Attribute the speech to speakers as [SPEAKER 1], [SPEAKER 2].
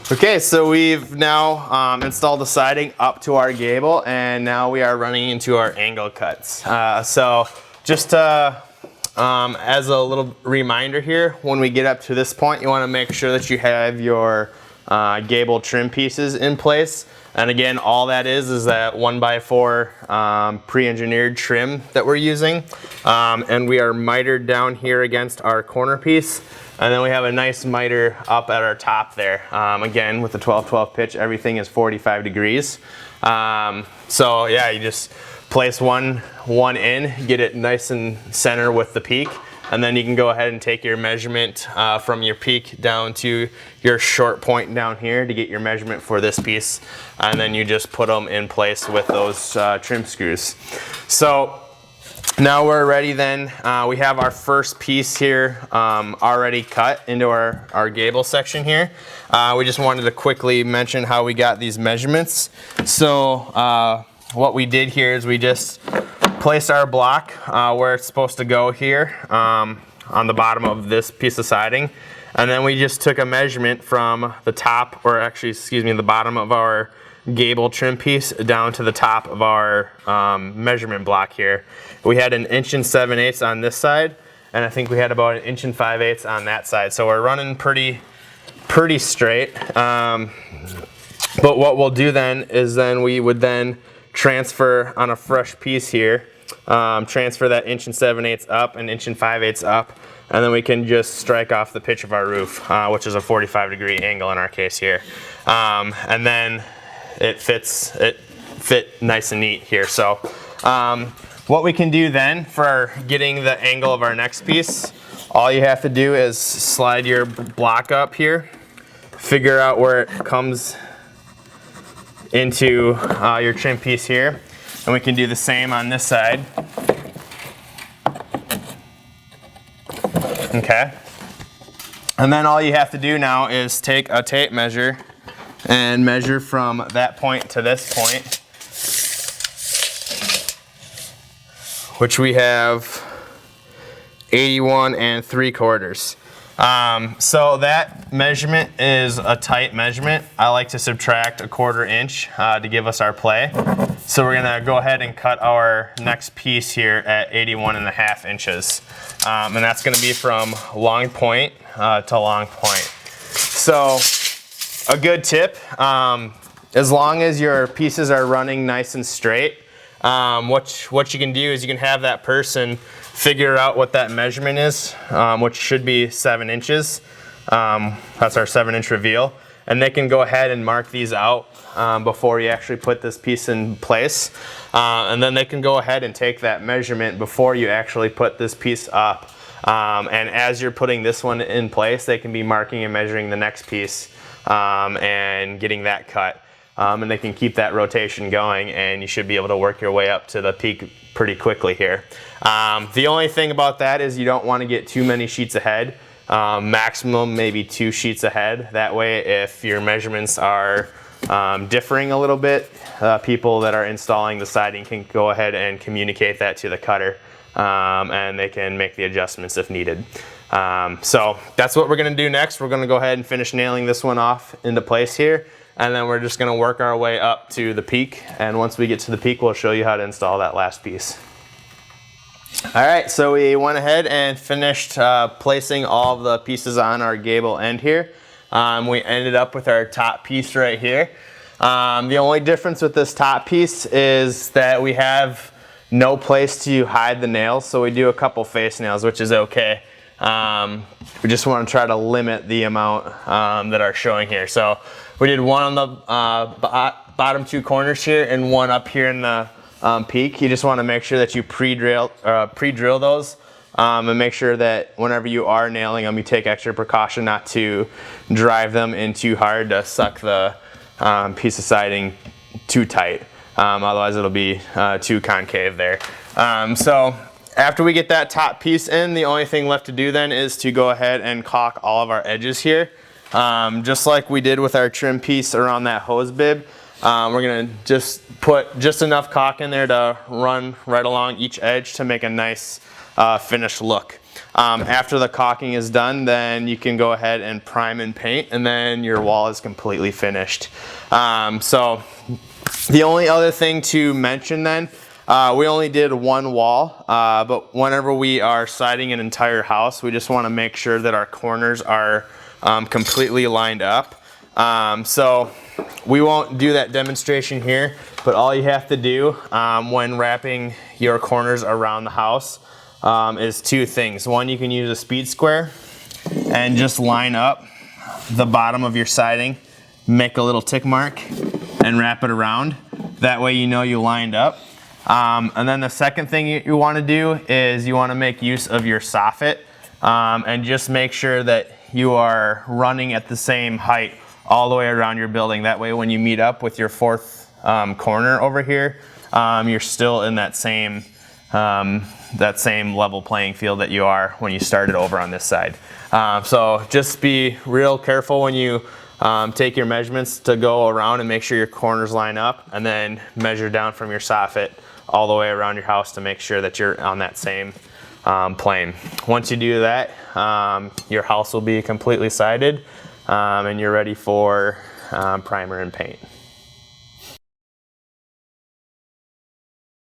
[SPEAKER 1] Okay, so we've now installed the siding up to our gable, and now we are running into our angle cuts. So just as a little reminder here, when we get up to this point, you want to make sure that you have your gable trim pieces in place. And again, all that is that 1x4 pre-engineered trim that we're using. And we are mitered down here against our corner piece. And then we have a nice miter up at our top there. Again, with the 12-12 pitch, everything is 45 degrees. So yeah, you just place one in, get it nice and center with the peak, and then you can go ahead and take your measurement from your peak down to your short point down here to get your measurement for this piece, and then you just put them in place with those trim screws. So now we're ready then. We have our first piece here already cut into our gable section here. We just wanted to quickly mention how we got these measurements. So what we did here is we just placed our block where it's supposed to go here on the bottom of this piece of siding. And then we just took a measurement from the top, or actually, excuse me, the bottom of our gable trim piece down to the top of our measurement block here. We had 1 7/8 inches on this side, and I think we had about 1 5/8 inches on that side. So we're running pretty straight. But what we'll do then is we would then transfer on a fresh piece here, transfer that 1 7/8 inches up and 1 5/8 inches up, and then we can just strike off the pitch of our roof, which is a 45-degree angle in our case here. And then it fit nice and neat here. So what we can do then for getting the angle of our next piece, all you have to do is slide your block up here, figure out where it comes into your trim piece here, and we can do the same on this side. Okay, and then all you have to do now is take a tape measure and measure from that point to this point, which we have 81 3/4. So that measurement is a tight measurement. I like to subtract 1/4 inch to give us our play. So we're gonna go ahead and cut our next piece here at 81.5 inches. And that's gonna be from long point to long point. So a good tip, as long as your pieces are running nice and straight, what you can do is you can have that person figure out what that measurement is, which should be 7 inches. That's our 7-inch reveal. And they can go ahead and mark these out before you actually put this piece in place. And then they can go ahead and take that measurement before you actually put this piece up. And as you're putting this one in place, they can be marking and measuring the next piece and getting that cut. And they can keep that rotation going, and you should be able to work your way up to the peak pretty quickly here. The only thing about that is you don't want to get too many sheets ahead. Maximum maybe 2 sheets ahead. That way, if your measurements are differing a little bit, people that are installing the siding can go ahead and communicate that to the cutter, and they can make the adjustments if needed. So that's what we're going to do next. We're going to go ahead and finish nailing this one off into place here. And then we're just going to work our way up to the peak. And once we get to the peak, we'll show you how to install that last piece. All right, so we went ahead and finished placing all of the pieces on our gable end here. We ended up with our top piece right here. The only difference with this top piece is that we have no place to hide the nails. So we do a couple face nails, which is okay. We just want to try to limit the amount that are showing here. So we did one on the bottom 2 corners here and one up here in the peak. You just want to make sure that you pre-drill those and make sure that whenever you are nailing them, you take extra precaution not to drive them in too hard to suck the piece of siding too tight. Otherwise it'll be too concave there. So after we get that top piece in, the only thing left to do then is to go ahead and caulk all of our edges here. Just like we did with our trim piece around that hose bib. We're gonna just put just enough caulk in there to run right along each edge to make a nice finished look. After the caulking is done, then you can go ahead and prime and paint, and then your wall is completely finished. So the only other thing to mention then, we only did one wall, but whenever we are siding an entire house, we just want to make sure that our corners are completely lined up. So we won't do that demonstration here, but all you have to do when wrapping your corners around the house is two things. One, you can use a speed square and just line up the bottom of your siding, make a little tick mark, and wrap it around. That way you know you lined up. And then the second thing you want to do is you want to make use of your soffit and just make sure that you are running at the same height all the way around your building. That way when you meet up with your fourth corner over here, you're still in that same level playing field that you are when you started over on this side. So just be real careful when you take your measurements to go around and make sure your corners line up, and then measure down from your soffit all the way around your house to make sure that you're on that same plane. Once you do that, your house will be completely sided and you're ready for primer and paint.